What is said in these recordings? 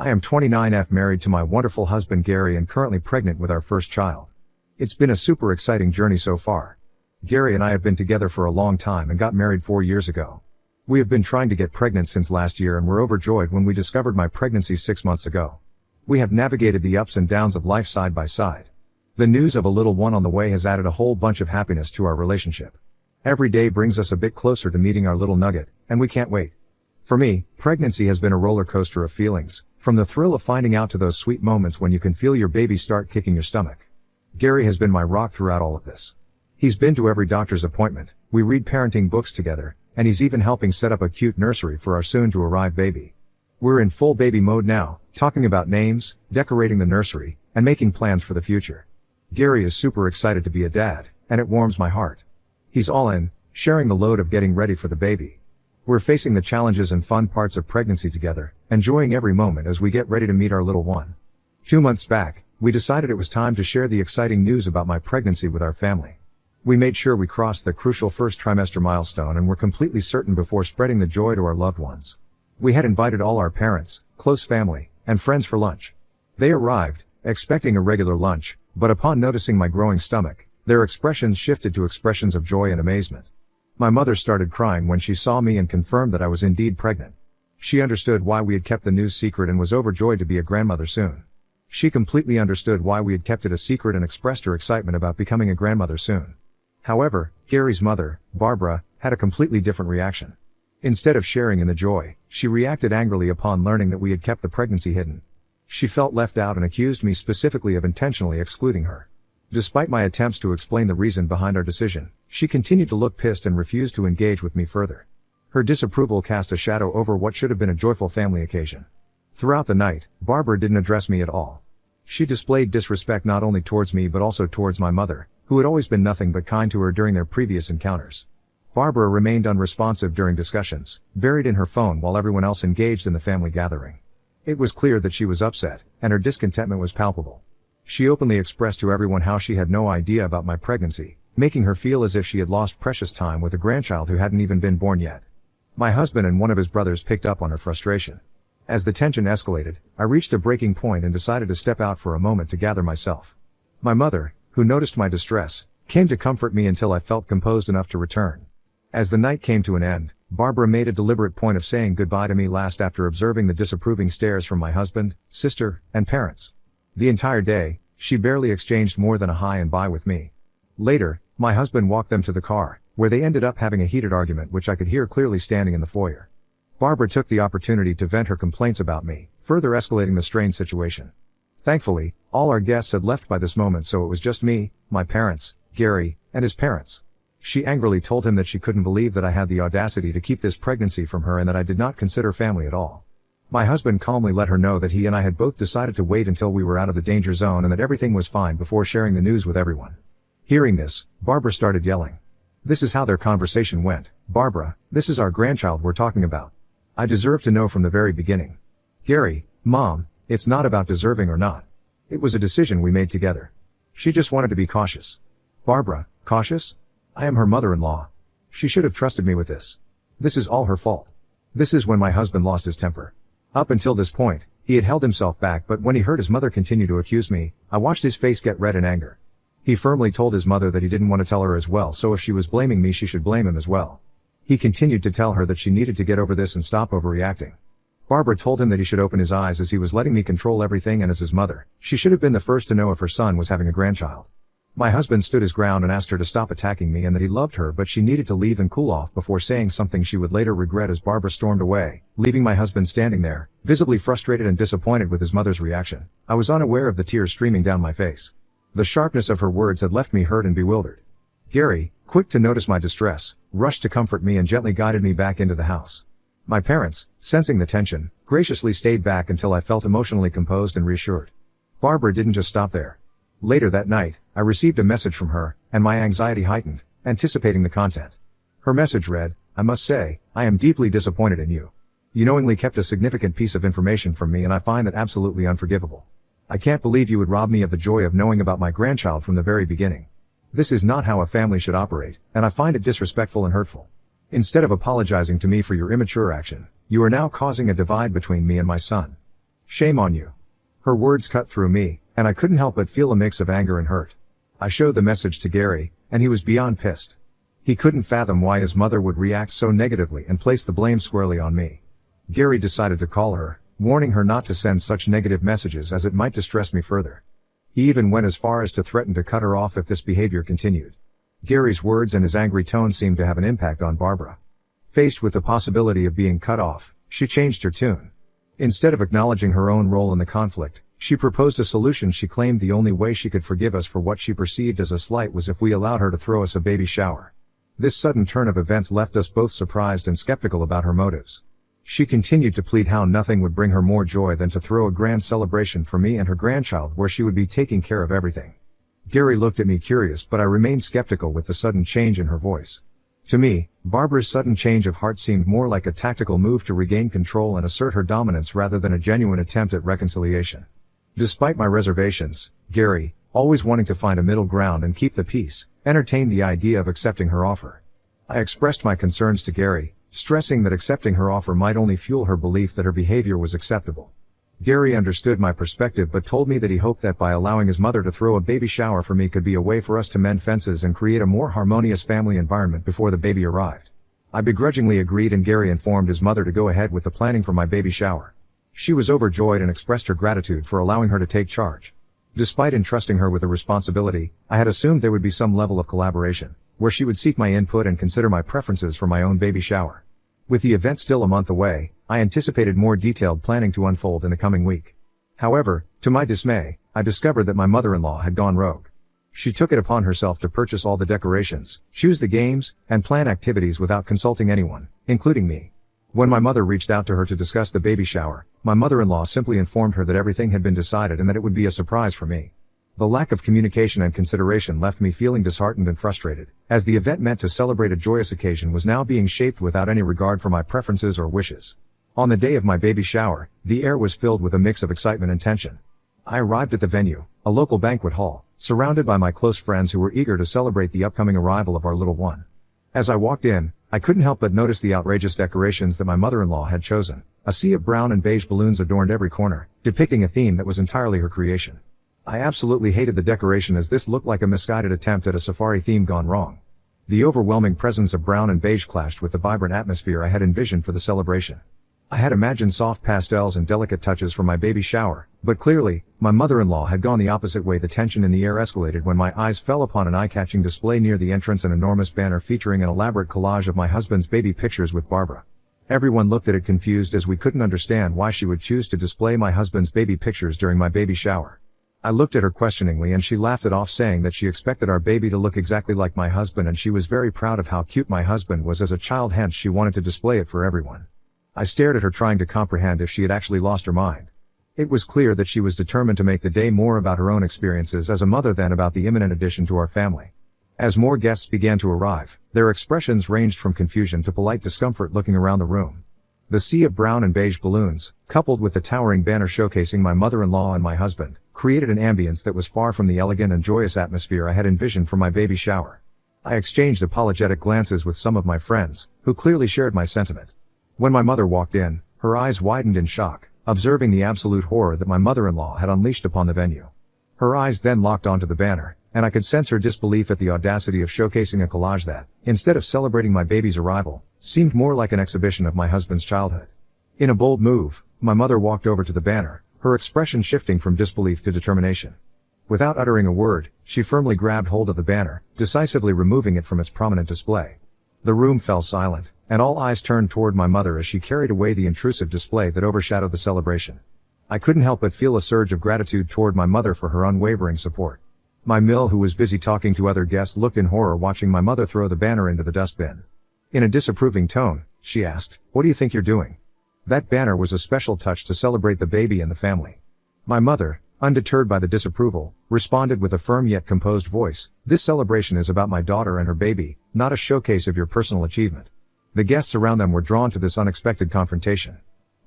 I am 29F, married to my wonderful husband Gary and currently pregnant with our first child. It's been a super exciting journey so far. Gary and I have been together for a long time and got married 4 years ago. We have been trying to get pregnant since last year and were overjoyed when we discovered my pregnancy 6 months ago. We have navigated the ups and downs of life side by side. The news of a little one on the way has added a whole bunch of happiness to our relationship. Every day brings us a bit closer to meeting our little nugget, and we can't wait. For me, pregnancy has been a roller coaster of feelings, from the thrill of finding out to those sweet moments when you can feel your baby start kicking your stomach. Gary has been my rock throughout all of this. He's been to every doctor's appointment, we read parenting books together, and he's even helping set up a cute nursery for our soon-to-arrive baby. We're in full baby mode now, talking about names, decorating the nursery, and making plans for the future. Gary is super excited to be a dad, and it warms my heart. He's all in, sharing the load of getting ready for the baby. We're facing the challenges and fun parts of pregnancy together, enjoying every moment as we get ready to meet our little one. 2 months back, we decided it was time to share the exciting news about my pregnancy with our family. We made sure we crossed the crucial first trimester milestone and were completely certain before spreading the joy to our loved ones. We had invited all our parents, close family, and friends for lunch. They arrived, expecting a regular lunch, but upon noticing my growing stomach, their expressions shifted to expressions of joy and amazement. My mother started crying when she saw me and confirmed that I was indeed pregnant. She understood why we had kept the news secret and was overjoyed to be a grandmother soon. She completely understood why we had kept it a secret and expressed her excitement about becoming a grandmother soon. However, Gary's mother, Barbara, had a completely different reaction. Instead of sharing in the joy, she reacted angrily upon learning that we had kept the pregnancy hidden. She felt left out and accused me specifically of intentionally excluding her. Despite my attempts to explain the reason behind our decision, she continued to look pissed and refused to engage with me further. Her disapproval cast a shadow over what should have been a joyful family occasion. Throughout the night, Barbara didn't address me at all. She displayed disrespect not only towards me but also towards my mother, who had always been nothing but kind to her during their previous encounters. Barbara remained unresponsive during discussions, buried in her phone while everyone else engaged in the family gathering. It was clear that she was upset, and her discontentment was palpable. She openly expressed to everyone how she had no idea about my pregnancy, making her feel as if she had lost precious time with a grandchild who hadn't even been born yet. My husband and one of his brothers picked up on her frustration. As the tension escalated, I reached a breaking point and decided to step out for a moment to gather myself. My mother, who noticed my distress, came to comfort me until I felt composed enough to return. As the night came to an end, Barbara made a deliberate point of saying goodbye to me last after observing the disapproving stares from my husband, sister, and parents. The entire day, she barely exchanged more than a hi and bye with me. Later, my husband walked them to the car, where they ended up having a heated argument which I could hear clearly standing in the foyer. Barbara took the opportunity to vent her complaints about me, further escalating the strained situation. Thankfully, all our guests had left by this moment, so it was just me, my parents, Gary, and his parents. She angrily told him that she couldn't believe that I had the audacity to keep this pregnancy from her and that I did not consider family at all. My husband calmly let her know that he and I had both decided to wait until we were out of the danger zone and that everything was fine before sharing the news with everyone. Hearing this, Barbara started yelling. This is how their conversation went. Barbara, this is our grandchild we're talking about. I deserve to know from the very beginning. Gary, Mom, it's not about deserving or not. It was a decision we made together. She just wanted to be cautious. Barbara, cautious? I am her mother-in-law. She should have trusted me with this. This is all her fault. This is when my husband lost his temper. Up until this point, he had held himself back, but when he heard his mother continue to accuse me, I watched his face get red in anger. He firmly told his mother that he didn't want to tell her as well, so if she was blaming me she should blame him as well. He continued to tell her that she needed to get over this and stop overreacting. Barbara told him that he should open his eyes as he was letting me control everything, and as his mother, she should have been the first to know if her son was having a grandchild. My husband stood his ground and asked her to stop attacking me and that he loved her, but she needed to leave and cool off before saying something she would later regret as Barbara stormed away, leaving my husband standing there, visibly frustrated and disappointed with his mother's reaction. I was unaware of the tears streaming down my face. The sharpness of her words had left me hurt and bewildered. Gary, quick to notice my distress, rushed to comfort me and gently guided me back into the house. My parents, sensing the tension, graciously stayed back until I felt emotionally composed and reassured. Barbara didn't just stop there. Later that night, I received a message from her, and my anxiety heightened, anticipating the content. Her message read, I must say, I am deeply disappointed in you. You knowingly kept a significant piece of information from me and I find that absolutely unforgivable. I can't believe you would rob me of the joy of knowing about my grandchild from the very beginning. This is not how a family should operate, and I find it disrespectful and hurtful. Instead of apologizing to me for your immature action, you are now causing a divide between me and my son. Shame on you. Her words cut through me, and I couldn't help but feel a mix of anger and hurt. I showed the message to Gary, and he was beyond pissed. He couldn't fathom why his mother would react so negatively and place the blame squarely on me. Gary decided to call her, warning her not to send such negative messages as it might distress me further. He even went as far as to threaten to cut her off if this behavior continued. Gary's words and his angry tone seemed to have an impact on Barbara. Faced with the possibility of being cut off, she changed her tune. Instead of acknowledging her own role in the conflict, she proposed a solution. She claimed the only way she could forgive us for what she perceived as a slight was if we allowed her to throw us a baby shower. This sudden turn of events left us both surprised and skeptical about her motives. She continued to plead how nothing would bring her more joy than to throw a grand celebration for me and her grandchild where she would be taking care of everything. Gary looked at me curious, but I remained skeptical with the sudden change in her voice. To me, Barbara's sudden change of heart seemed more like a tactical move to regain control and assert her dominance rather than a genuine attempt at reconciliation. Despite my reservations, Gary, always wanting to find a middle ground and keep the peace, entertained the idea of accepting her offer. I expressed my concerns to Gary, stressing that accepting her offer might only fuel her belief that her behavior was acceptable. Gary understood my perspective but told me that he hoped that by allowing his mother to throw a baby shower for me could be a way for us to mend fences and create a more harmonious family environment before the baby arrived. I begrudgingly agreed, and Gary informed his mother to go ahead with the planning for my baby shower. She was overjoyed and expressed her gratitude for allowing her to take charge. Despite entrusting her with the responsibility, I had assumed there would be some level of collaboration, where she would seek my input and consider my preferences for my own baby shower. With the event still a month away, I anticipated more detailed planning to unfold in the coming week. However, to my dismay, I discovered that my mother-in-law had gone rogue. She took it upon herself to purchase all the decorations, choose the games, and plan activities without consulting anyone, including me. When my mother reached out to her to discuss the baby shower, my mother-in-law simply informed her that everything had been decided and that it would be a surprise for me. The lack of communication and consideration left me feeling disheartened and frustrated, as the event meant to celebrate a joyous occasion was now being shaped without any regard for my preferences or wishes. On the day of my baby shower, the air was filled with a mix of excitement and tension. I arrived at the venue, a local banquet hall, surrounded by my close friends who were eager to celebrate the upcoming arrival of our little one. As I walked in, I couldn't help but notice the outrageous decorations that my mother-in-law had chosen. A sea of brown and beige balloons adorned every corner, depicting a theme that was entirely her creation. I absolutely hated the decoration, as this looked like a misguided attempt at a safari theme gone wrong. The overwhelming presence of brown and beige clashed with the vibrant atmosphere I had envisioned for the celebration. I had imagined soft pastels and delicate touches for my baby shower, but clearly, my mother-in-law had gone the opposite way. The tension in the air escalated when my eyes fell upon an eye-catching display near the entrance, an enormous banner featuring an elaborate collage of my husband's baby pictures with Barbara. Everyone looked at it confused, as we couldn't understand why she would choose to display my husband's baby pictures during my baby shower. I looked at her questioningly and she laughed it off, saying that she expected our baby to look exactly like my husband and she was very proud of how cute my husband was as a child, hence she wanted to display it for everyone. I stared at her, trying to comprehend if she had actually lost her mind. It was clear that she was determined to make the day more about her own experiences as a mother than about the imminent addition to our family. As more guests began to arrive, their expressions ranged from confusion to polite discomfort looking around the room. The sea of brown and beige balloons, coupled with the towering banner showcasing my mother-in-law and my husband, created an ambience that was far from the elegant and joyous atmosphere I had envisioned for my baby shower. I exchanged apologetic glances with some of my friends, who clearly shared my sentiment. When my mother walked in, her eyes widened in shock, observing the absolute horror that my mother-in-law had unleashed upon the venue. Her eyes then locked onto the banner, and I could sense her disbelief at the audacity of showcasing a collage that, instead of celebrating my baby's arrival, seemed more like an exhibition of my husband's childhood. In a bold move, my mother walked over to the banner, her expression shifting from disbelief to determination. Without uttering a word, she firmly grabbed hold of the banner, decisively removing it from its prominent display. The room fell silent, and all eyes turned toward my mother as she carried away the intrusive display that overshadowed the celebration. I couldn't help but feel a surge of gratitude toward my mother for her unwavering support. My Mill, who was busy talking to other guests, looked in horror watching my mother throw the banner into the dustbin. In a disapproving tone, she asked, "What do you think you're doing?" That banner was a special touch to celebrate the baby and the family. My mother, undeterred by the disapproval, responded with a firm yet composed voice, "This celebration is about my daughter and her baby, not a showcase of your personal achievement." The guests around them were drawn to this unexpected confrontation.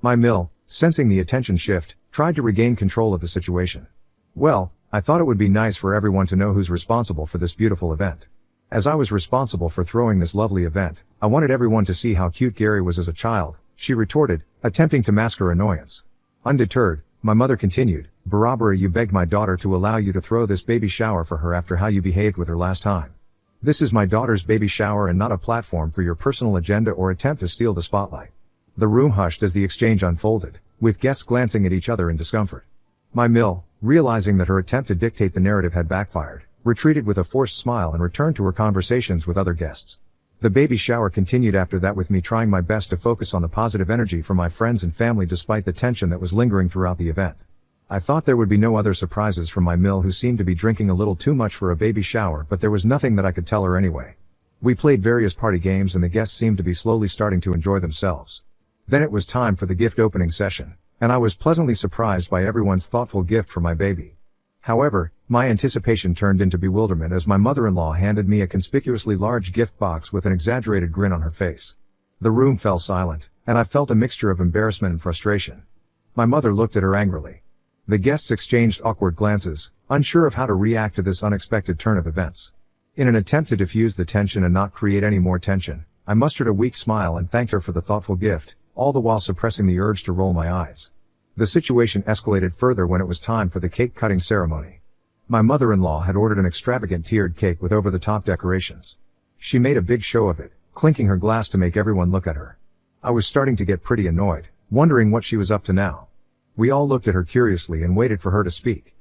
My Mill, sensing the attention shift, tried to regain control of the situation. "Well, I thought it would be nice for everyone to know who's responsible for this beautiful event. As I was responsible for throwing this lovely event, I wanted everyone to see how cute Gary was as a child," she retorted, attempting to mask her annoyance. Undeterred, My mother continued, Barbara, you begged my daughter to allow you to throw this baby shower for her after how you behaved with her last time. This is my daughter's baby shower and not a platform for your personal agenda or attempt to steal the spotlight. The room hushed as the exchange unfolded, with guests glancing at each other in discomfort. My Mill, realizing that her attempt to dictate the narrative had backfired, retreated with a forced smile and returned to her conversations with other guests. The baby shower continued after that, with me trying my best to focus on the positive energy from my friends and family despite the tension that was lingering throughout the event. I thought there would be no other surprises from my Mill, who seemed to be drinking a little too much for a baby shower, but there was nothing that I could tell her anyway. We played various party games and the guests seemed to be slowly starting to enjoy themselves. Then it was time for the gift opening session, and I was pleasantly surprised by everyone's thoughtful gift for my baby. However, my anticipation turned into bewilderment as my mother-in-law handed me a conspicuously large gift box with an exaggerated grin on her face. The room fell silent, and I felt a mixture of embarrassment and frustration. My mother looked at her angrily. The guests exchanged awkward glances, unsure of how to react to this unexpected turn of events. In an attempt to diffuse the tension and not create any more tension, I mustered a weak smile and thanked her for the thoughtful gift, all the while suppressing the urge to roll my eyes. The situation escalated further when it was time for the cake-cutting ceremony. My mother-in-law had ordered an extravagant tiered cake with over-the-top decorations. She made a big show of it, clinking her glass to make everyone look at her. I was starting to get pretty annoyed, wondering what she was up to now. We all looked at her curiously and waited for her to speak.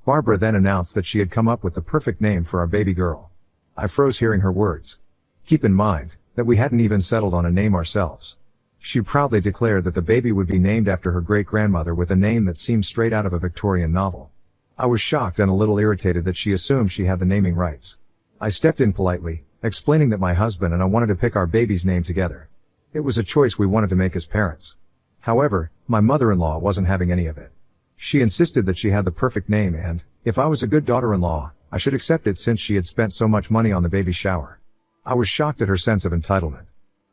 Barbara then announced that she had come up with the perfect name for our baby girl. I froze hearing her words. Keep in mind that we hadn't even settled on a name ourselves. She proudly declared that the baby would be named after her great-grandmother, with a name that seemed straight out of a Victorian novel. I was shocked and a little irritated that she assumed she had the naming rights. I stepped in politely, explaining that my husband and I wanted to pick our baby's name together. It was a choice we wanted to make as parents. However, my mother-in-law wasn't having any of it. She insisted that she had the perfect name and, if I was a good daughter-in-law, I should accept it since she had spent so much money on the baby shower. I was shocked at her sense of entitlement.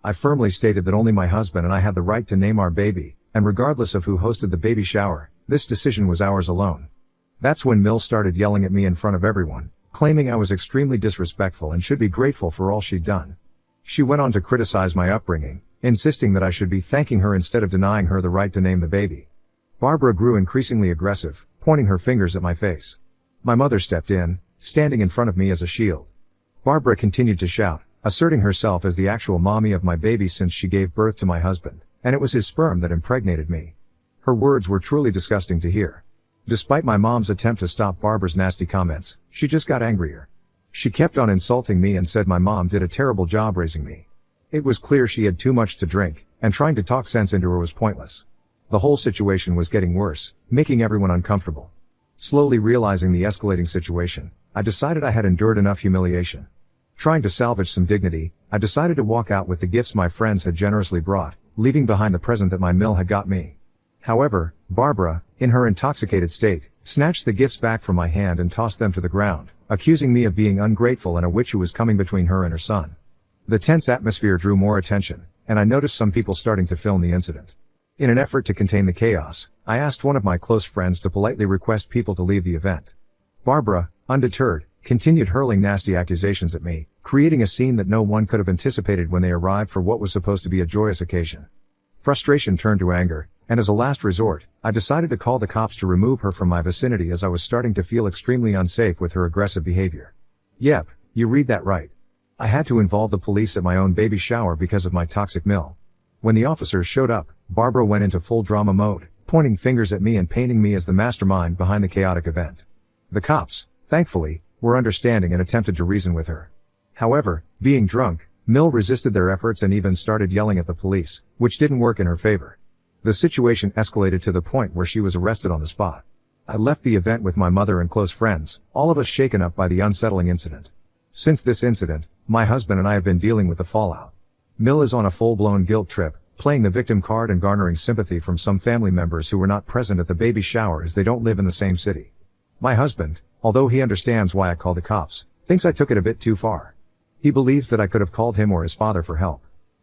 I firmly stated that only my husband and I had the right to name our baby, and regardless of who hosted the baby shower, this decision was ours alone. That's when Mill started yelling at me in front of everyone, claiming I was extremely disrespectful and should be grateful for all she'd done. She went on to criticize my upbringing, insisting that I should be thanking her instead of denying her the right to name the baby. Barbara grew increasingly aggressive, pointing her fingers at my face. My mother stepped in, standing in front of me as a shield. Barbara continued to shout, asserting herself as the actual mommy of my baby since she gave birth to my husband, and it was his sperm that impregnated me. Her words were truly disgusting to hear. Despite my mom's attempt to stop Barbara's nasty comments, she just got angrier. She kept on insulting me and said my mom did a terrible job raising me. It was clear she had too much to drink, and trying to talk sense into her was pointless. The whole situation was getting worse, making everyone uncomfortable. Slowly realizing the escalating situation, I decided I had endured enough humiliation. Trying to salvage some dignity, I decided to walk out with the gifts my friends had generously brought, leaving behind the present that my Mill had got me. However, Barbara, in her intoxicated state, snatched the gifts back from my hand and tossed them to the ground, accusing me of being ungrateful and a witch who was coming between her and her son. The tense atmosphere drew more attention, and I noticed some people starting to film the incident. In an effort to contain the chaos, I asked one of my close friends to politely request people to leave the event. Barbara, undeterred, continued hurling nasty accusations at me, creating a scene that no one could have anticipated when they arrived for what was supposed to be a joyous occasion. Frustration turned to anger, and as a last resort, I decided to call the cops to remove her from my vicinity as I was starting to feel extremely unsafe with her aggressive behavior. Yep, you read that right. I had to involve the police at my own baby shower because of my toxic Mill. When the officers showed up, Barbara went into full drama mode, pointing fingers at me and painting me as the mastermind behind the chaotic event. The cops, thankfully, were understanding and attempted to reason with her. However, being drunk, Mill resisted their efforts and even started yelling at the police, which didn't work in her favor. The situation escalated to the point where she was arrested on the spot. I left the event with my mother and close friends, all of us shaken up by the unsettling incident. Since this incident, my husband and I have been dealing with the fallout. Mill is on a full-blown guilt trip, playing the victim card and garnering sympathy from some family members who were not present at the baby shower as they don't live in the same city. My husband, although he understands why I called the cops, thinks I took it a bit too far. He believes that I could have called him or his father for help.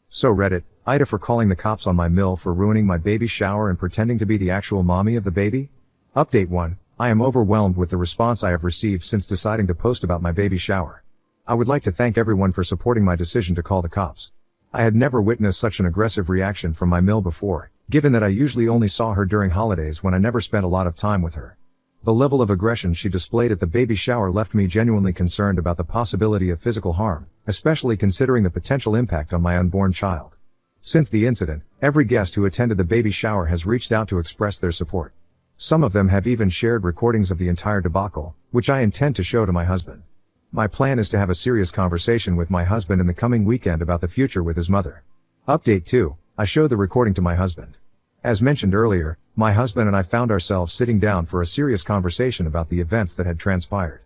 So Reddit, Ida for calling the cops on my Mill for ruining my baby shower and pretending to be the actual mommy of the baby? Update 1. I am overwhelmed with the response I have received since deciding to post about my baby shower. I would like to thank everyone for supporting my decision to call the cops. I had never witnessed such an aggressive reaction from my Mill before, given that I usually only saw her during holidays when I never spent a lot of time with her. The level of aggression she displayed at the baby shower left me genuinely concerned about the possibility of physical harm, especially considering the potential impact on my unborn child. Since the incident, every guest who attended the baby shower has reached out to express their support. Some of them have even shared recordings of the entire debacle, which I intend to show to my husband. My plan is to have a serious conversation with my husband in the coming weekend about the future with his mother. Update 2. I showed the recording to my husband. As mentioned earlier, my husband and I found ourselves sitting down for a serious conversation about the events that had transpired.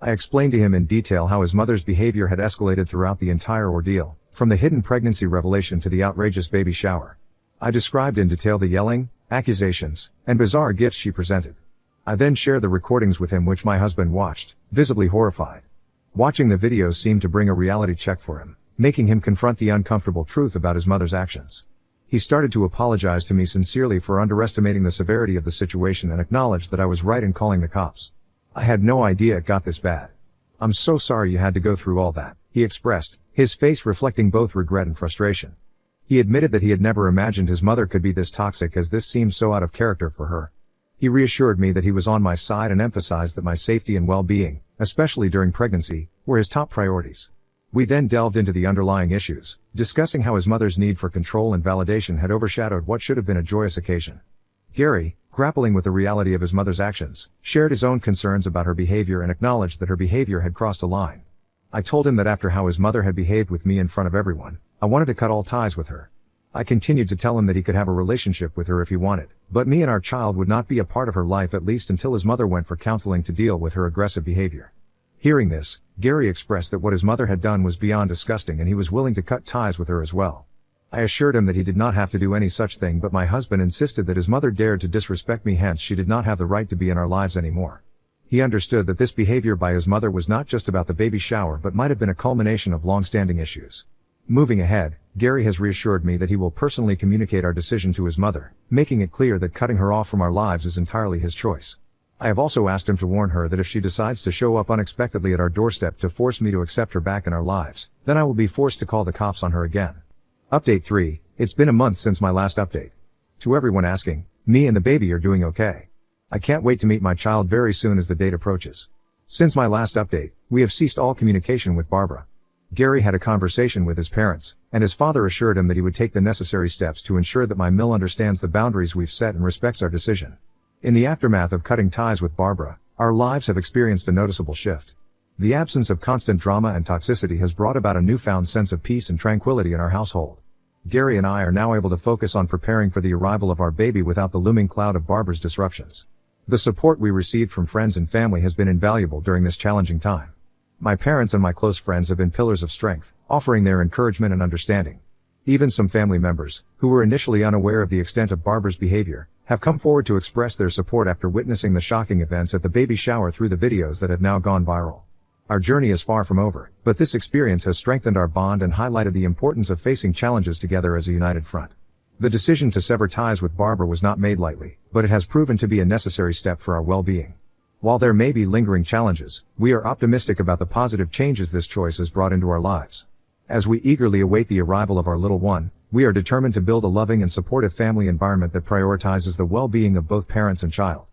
I explained to him in detail how his mother's behavior had escalated throughout the entire ordeal, from the hidden pregnancy revelation to the outrageous baby shower. I described in detail the yelling, accusations, and bizarre gifts she presented. I then shared the recordings with him, which my husband watched, visibly horrified. Watching the videos seemed to bring a reality check for him, making him confront the uncomfortable truth about his mother's actions. He started to apologize to me sincerely for underestimating the severity of the situation and acknowledged that I was right in calling the cops. I had no idea it got this bad. "I'm so sorry you had to go through all that," he expressed, his face reflecting both regret and frustration. He admitted that he had never imagined his mother could be this toxic, as this seemed so out of character for her. He reassured me that he was on my side and emphasized that my safety and well-being, especially during pregnancy, were his top priorities. We then delved into the underlying issues, discussing how his mother's need for control and validation had overshadowed what should have been a joyous occasion. Gary, grappling with the reality of his mother's actions, shared his own concerns about her behavior and acknowledged that her behavior had crossed a line. I told him that after how his mother had behaved with me in front of everyone, I wanted to cut all ties with her. I continued to tell him that he could have a relationship with her if he wanted, but me and our child would not be a part of her life, at least until his mother went for counseling to deal with her aggressive behavior. Hearing this, Gary expressed that what his mother had done was beyond disgusting and he was willing to cut ties with her as well. I assured him that he did not have to do any such thing, but my husband insisted that his mother dared to disrespect me, hence she did not have the right to be in our lives anymore. He understood that this behavior by his mother was not just about the baby shower but might have been a culmination of long-standing issues. Moving ahead, Gary has reassured me that he will personally communicate our decision to his mother, making it clear that cutting her off from our lives is entirely his choice. I have also asked him to warn her that if she decides to show up unexpectedly at our doorstep to force me to accept her back in our lives, then I will be forced to call the cops on her again. Update 3. It's been a month since my last update. To everyone asking, me and the baby are doing okay. I can't wait to meet my child very soon as the date approaches. Since my last update, we have ceased all communication with Barbara. Gary had a conversation with his parents, and his father assured him that he would take the necessary steps to ensure that my mill understands the boundaries we've set and respects our decision. In the aftermath of cutting ties with Barbara, our lives have experienced a noticeable shift. The absence of constant drama and toxicity has brought about a newfound sense of peace and tranquility in our household. Gary and I are now able to focus on preparing for the arrival of our baby without the looming cloud of Barbara's disruptions. The support we received from friends and family has been invaluable during this challenging time. My parents and my close friends have been pillars of strength, offering their encouragement and understanding. Even some family members, who were initially unaware of the extent of Barbara's behavior, have come forward to express their support after witnessing the shocking events at the baby shower through the videos that have now gone viral. Our journey is far from over, but this experience has strengthened our bond and highlighted the importance of facing challenges together as a united front. The decision to sever ties with Barbara was not made lightly, but it has proven to be a necessary step for our well-being. While there may be lingering challenges, we are optimistic about the positive changes this choice has brought into our lives. As we eagerly await the arrival of our little one, we are determined to build a loving and supportive family environment that prioritizes the well-being of both parents and child.